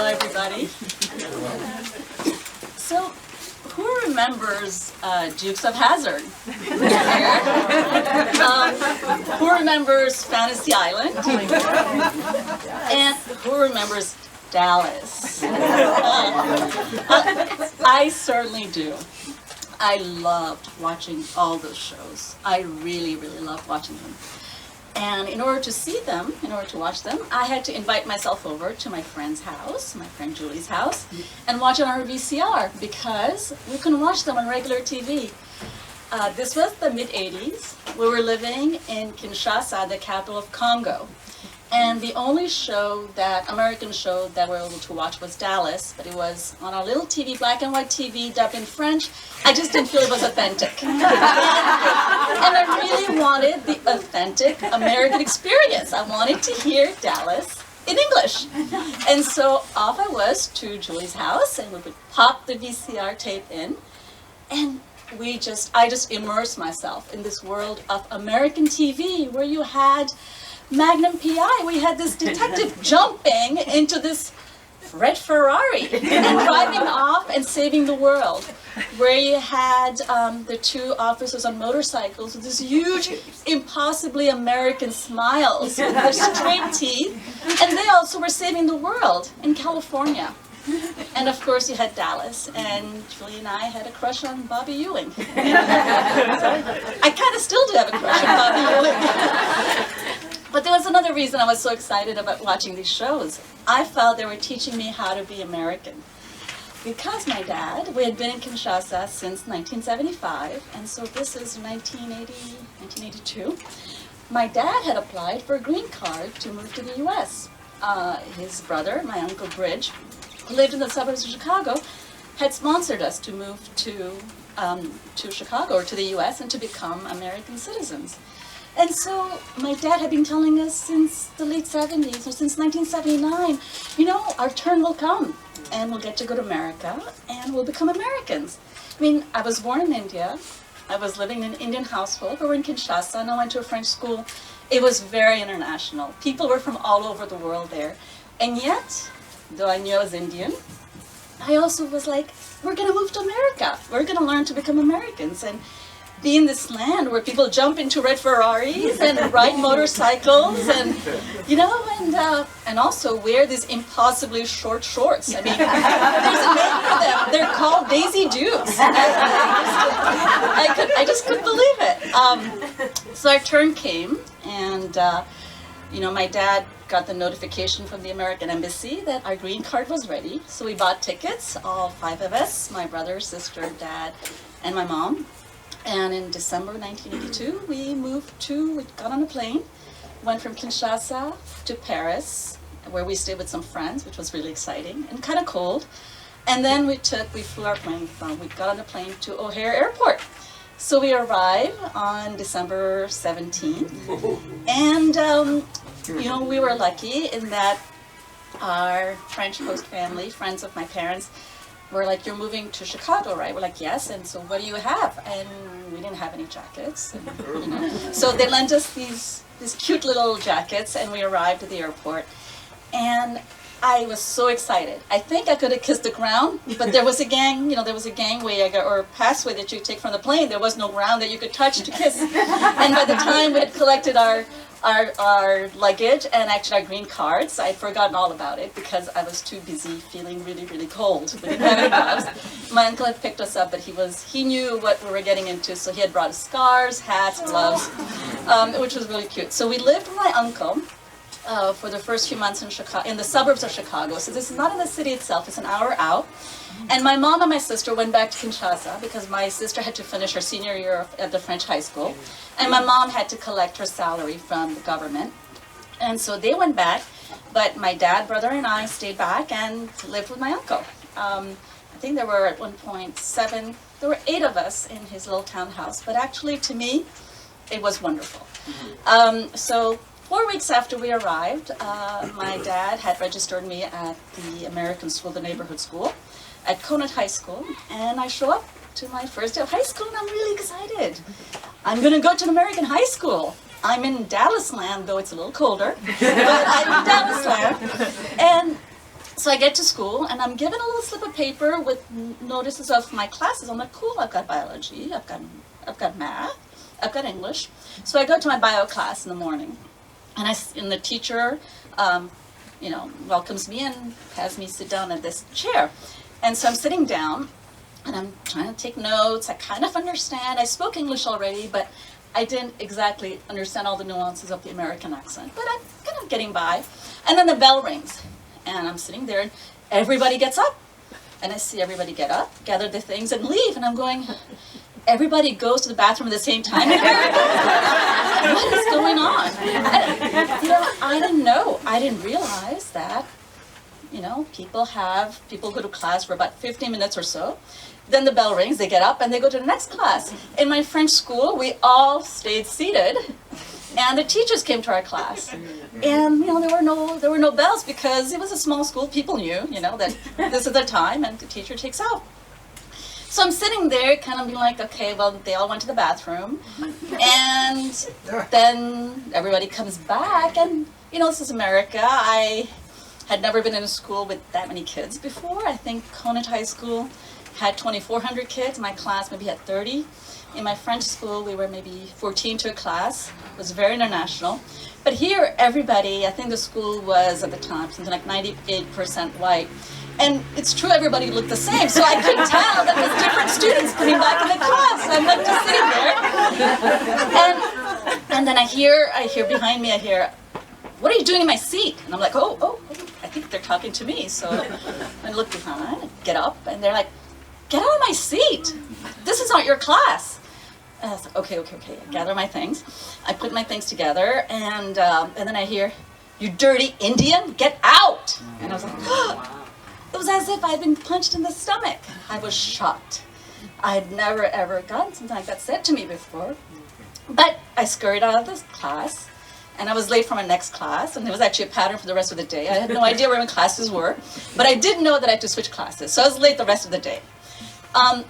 Hello, everybody. So, who remembers Dukes of Hazzard? Who remembers Fantasy Island? And who remembers Dallas? I certainly do. I loved watching all those shows. I really, really loved watching them. And in order to see them, in order to watch them, I had to invite myself over to my friend's house, my friend Julie's house, and watch it on her VCR because we couldn't watch them on regular TV. This was the mid-'80s. We were living in Kinshasa, the capital of Congo. And the only American show that we were able to watch was Dallas, but it was on our little TV, black and white TV, dubbed in French. I just didn't feel it was authentic. And I really wanted the authentic American experience. I wanted to hear Dallas in English. And so off I was to Julie's house, and we would pop the VCR tape in, and I just immersed myself in this world of American TV where you had Magnum PI. We had this detective jumping into this red Ferrari and driving off and saving the world. Where you had the two officers on motorcycles with these huge, impossibly American smiles with their straight teeth. And they also were saving the world in California. And of course you had Dallas, and Julie and I had a crush on Bobby Ewing. I kind of still do have a crush on Bobby Ewing. But there was another reason I was so excited about watching these shows. I felt they were teaching me how to be American. Because my dad, we had been in Kinshasa since 1975, and so this is 1982. My dad had applied for a green card to move to the U.S. His brother, my Uncle Bridge, who lived in the suburbs of Chicago, had sponsored us to move to Chicago or to the U.S. and to become American citizens. And so my dad had been telling us since the late 70s, or since 1979, our turn will come, and we'll get to go to America, and we'll become Americans. I mean, I was born in India. I was living in an Indian household. We were in Kinshasa, and I went to a French school. It was very international. People were from all over the world there. And yet, though I knew I was Indian, I also was like, we're going to move to America. We're going to learn to become Americans and be in this land where people jump into red Ferraris and ride motorcycles and, and also wear these impossibly short shorts. I mean, there's a name for them. They're called Daisy Dukes. I just couldn't believe it. So our turn came, and, my dad got the notification from the American Embassy that our green card was ready. So we bought tickets, all 5 of us, my brother, sister, dad, and my mom. And in December 1982, we got on a plane, went from Kinshasa to Paris, where we stayed with some friends, which was really exciting and kind of cold. And then we flew our plane we got on a plane to O'Hare Airport. So we arrived on December 17th. And, we were lucky in that our French host family, friends of my parents, were like, you're moving to Chicago, right? We're like, yes, and so what do you have? And we didn't have any jackets. And, So they lent us these cute little jackets, and we arrived at the airport. And I was so excited. I think I could have kissed the ground, but there was a gangway or passway that you take from the plane. There was no ground that you could touch to kiss. And by the time we had collected our luggage and actually our green cards, I'd forgotten all about it because I was too busy feeling really, really cold. We didn't have any gloves. My uncle had picked us up, but he knew what we were getting into, so he had brought us scarves, hats, gloves, which was really cute. So we lived with my uncle for the first few months in the suburbs of Chicago. So this is not in the city itself, it's an hour out. And my mom and my sister went back to Kinshasa because my sister had to finish her senior year at the French high school. And my mom had to collect her salary from the government. And so they went back, but my dad, brother, and I stayed back and lived with my uncle. I think there were at one point 8 of us in his little townhouse. But actually, to me, it was wonderful. So 4 weeks after we arrived, my dad had registered me at the American school, the neighborhood school, at Conant High School, and I show up to my first day of high school, and I'm really excited. I'm going to go to an American high school. I'm in Dallas land, though it's a little colder, but I'm in Dallas land. And So I get to school, and I'm given a little slip of paper with notices of my classes. I'm like, cool, I've got biology, I've got math, I've got English. So I go to my bio class in the morning, and the teacher, welcomes me and has me sit down in this chair. And so I'm sitting down, and I'm trying to take notes. I kind of understand. I spoke English already, but I didn't exactly understand all the nuances of the American accent. But I'm kind of getting by. And then the bell rings. And I'm sitting there, and everybody gets up. And I see everybody get up, gather their things, and leave. And I'm going, everybody goes to the bathroom at the same time. What is going on? I didn't know. I didn't realize that, people go to class for about 15 minutes or so. Then the bell rings, they get up, and they go to the next class. In my French school, we all stayed seated. And the teachers came to our class, and there were no bells because it was a small school. People knew, that this is their time, and the teacher takes out. So I'm sitting there, kind of being like, okay, well, they all went to the bathroom, and then everybody comes back, and this is America. I had never been in a school with that many kids before. I think Conant High School had 2,400 kids. My class maybe had 30. In my French school, we were maybe 14 to a class. It was very international. But here, everybody, I think the school was, at the time, something like 98% white. And it's true, everybody looked the same. So I couldn't tell that there's different students coming back in the class. I'm like just sitting there. And then I hear behind me, what are you doing in my seat? And I'm like, oh, I think they're talking to me. So I look behind, get up, and they're like, get out of my seat. This is not your class. And I was like, okay. I gather my things. I put my things together, and then I hear, you dirty Indian, get out. And I was like, it was as if I'd been punched in the stomach. I was shocked. I'd never, ever gotten something like that said to me before. But I scurried out of this class, and I was late for my next class, and it was actually a pattern for the rest of the day. I had no idea where my classes were, but I did know that I had to switch classes, so I was late the rest of the day.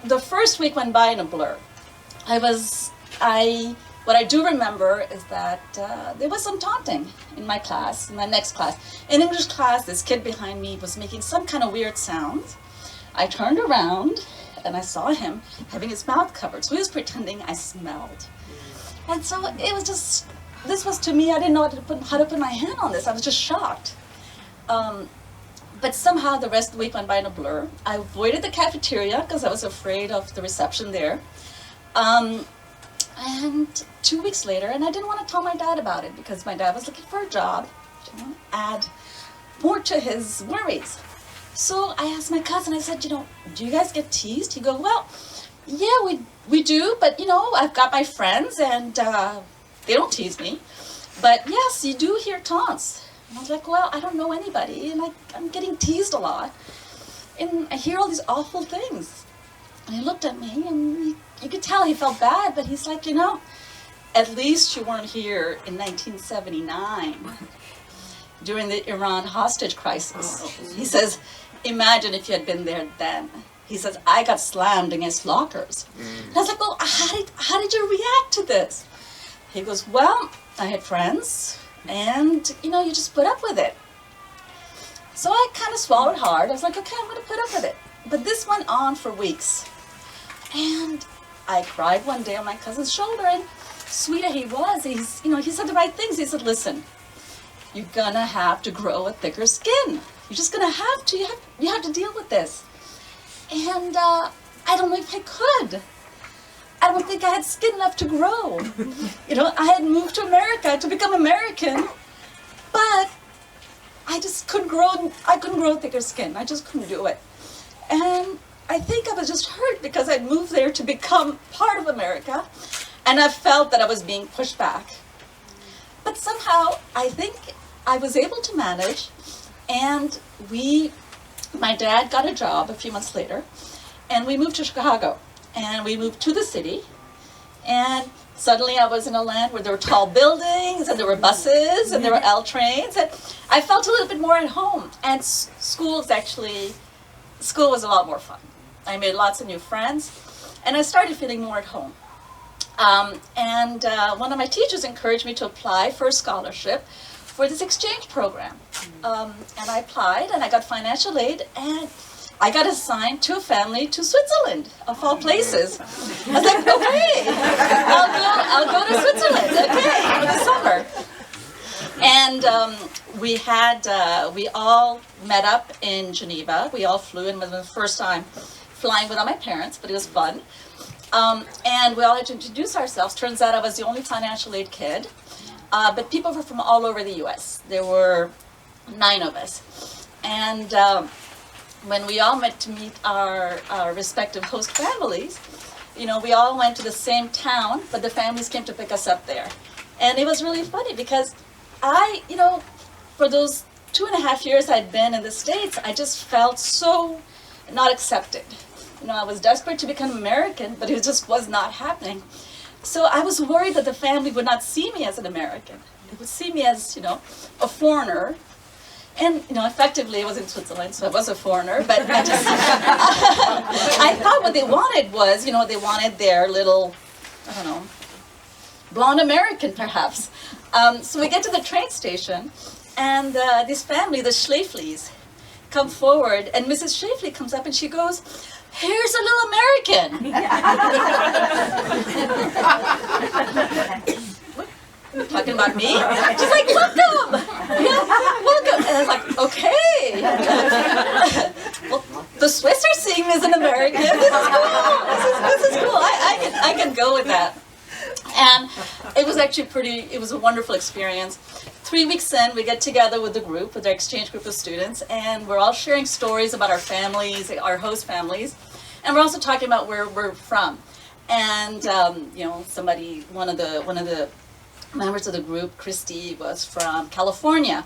The first week went by in a blur. What I do remember is that there was some taunting in my class, in my next class. In English class, this kid behind me was making some kind of weird sounds. I turned around, and I saw him having his mouth covered, so he was pretending I smelled. And so it was just, this was to me, I didn't know how to put my hand on this. I was just shocked. But somehow the rest of the week went by in a blur. I avoided the cafeteria because I was afraid of the reception there. And 2 weeks later, and I didn't want to tell my dad about it because my dad was looking for a job to add more to his worries. So I asked my cousin, I said, do you guys get teased? He goes, well, yeah, we do, but I've got my friends and they don't tease me. But yes, you do hear taunts. And I was like, well, I don't know anybody, and I'm getting teased a lot. And I hear all these awful things. And he looked at me, and you could tell he felt bad, but he's like, at least you weren't here in 1979 during the Iran hostage crisis. He says, imagine if you had been there then. He says, I got slammed against lockers. And I was like, well, how did you react to this? He goes, well, I had friends, and, you just put up with it. So I kind of swallowed hard. I was like, okay, I'm going to put up with it. But this went on for weeks. And I cried one day on my cousin's shoulder, and sweet as he was, he said the right things. He said, listen, you're going to have to grow a thicker skin. You're just going to have to. You have to deal with this. And I don't know if I could. I don't think I had skin left to grow. I had moved to America to become American, but I just couldn't grow. I couldn't grow thicker skin. I just couldn't do it. And I think I was just hurt because I'd moved there to become part of America, and I felt that I was being pushed back. But somehow, I think I was able to manage, and my dad got a job a few months later, and we moved to Chicago. And we moved to the city, and suddenly I was in a land where there were tall buildings, and there were buses, and there were L trains, and I felt a little bit more at home. And school was a lot more fun. I made lots of new friends, and I started feeling more at home. And one of my teachers encouraged me to apply for a scholarship for this exchange program. And I applied, and I got financial aid, and I got assigned to a family to Switzerland, of all places. I was like, okay, I'll go to Switzerland, okay, for the summer. And we all met up in Geneva. We all flew in. It was the first time flying without my parents, but it was fun. And we all had to introduce ourselves. Turns out I was the only financial aid kid, but people were from all over the U.S. There were 9 of us. And when we all met to meet our respective host families, you know, we all went to the same town, but the families came to pick us up there. And it was really funny because you know, for those 2.5 years I'd been in the States, I just felt so not accepted. You know, I was desperate to become American, but it just was not happening. So I was worried that the family would not see me as an American. They would see me as, you know, a foreigner. And, you know, effectively, I was in Switzerland, so I was a foreigner, but I just, I thought what they wanted was, you know, they wanted their little, I don't know, blonde American, perhaps. So we get to the train station, and this family, the Schläflis, come forward, and Mrs. Schläfli comes up and she goes, "Here's a little American." Talking about me? She's like, "Welcome! Yeah, welcome!" And I was like, "Okay." Well, the Swiss are seeing me as an American. This is cool. This is cool. I can go with that. And it was actually it was a wonderful experience. 3 weeks in, we get together with the group, with our exchange group of students, and we're all sharing stories about our families, our host families, and we're also talking about where we're from. And you know, one of the members of the group, Christy, was from California.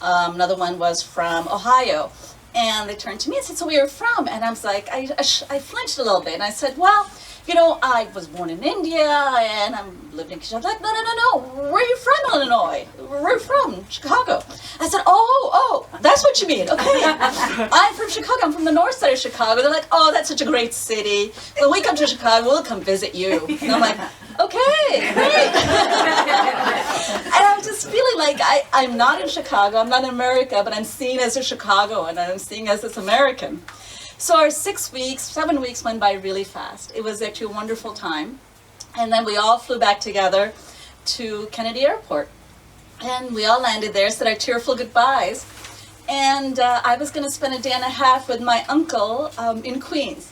Another one was from Ohio. And they turned to me and said, "So where are you from?" And I was like, I flinched a little bit, and I said, "Well, you know, I was born in India, and I'm living in Chicago." Like, no. Where are you from, Illinois? Where are you from? Chicago. I said, oh, that's what you mean. Okay. I'm from Chicago. I'm from the north side of Chicago. They're like, "Oh, that's such a great city. When we come to Chicago, we'll come visit you." And I'm like, "Okay, great." And I was just feeling like I'm not in Chicago. I'm not in America, but I'm seen as a Chicagoan, and I'm seen as this American. So our 7 weeks went by really fast. It was actually a wonderful time. And then we all flew back together to Kennedy Airport. And we all landed there, said our tearful goodbyes. And I was going to spend a day and a half with my uncle in Queens.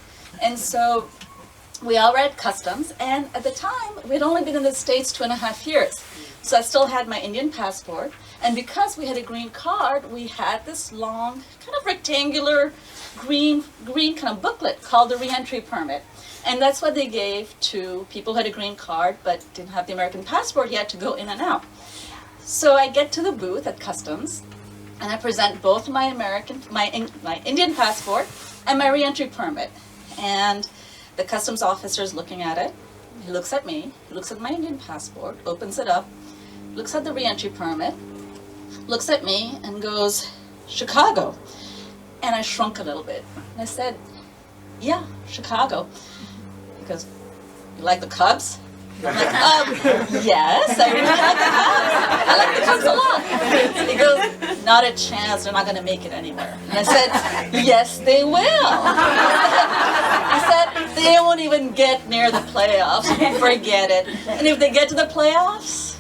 And so we all were at customs. And at the time, we'd only been in the States 2.5 years. So I still had my Indian passport. And because we had a green card, we had this long, kind of rectangular, green kind of booklet called the re-entry permit. And that's what they gave to people who had a green card but didn't have the American passport yet to go in and out. So I get to the booth at customs, and I present both my Indian passport and my re-entry permit. And the customs officer is looking at it. He looks at me, he looks at my Indian passport, opens it up, looks at the re-entry permit, looks at me and goes, "Chicago." And I shrunk a little bit. And I said, "Yeah, Chicago." He goes, "You like the Cubs?" I'm like, "Yes, I really like the Cubs. I like the Cubs a lot." He goes, "Not a chance. They're not going to make it anywhere." And I said, "Yes, they will." I said, "They won't even get near the playoffs. Forget it. And if they get to the playoffs,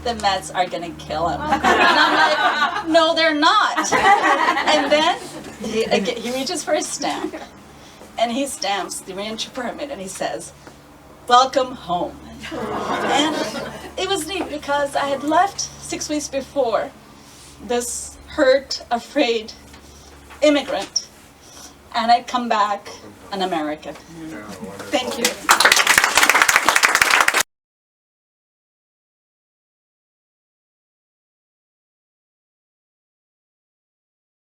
the Mets are going to kill him." And I'm like, "No, they're not." And then he reaches for his stamp, and he stamps the re-entry permit, and he says, "Welcome home." And it was neat because I had left 6 weeks before, this hurt, afraid immigrant, and I'd come back an American. Thank you.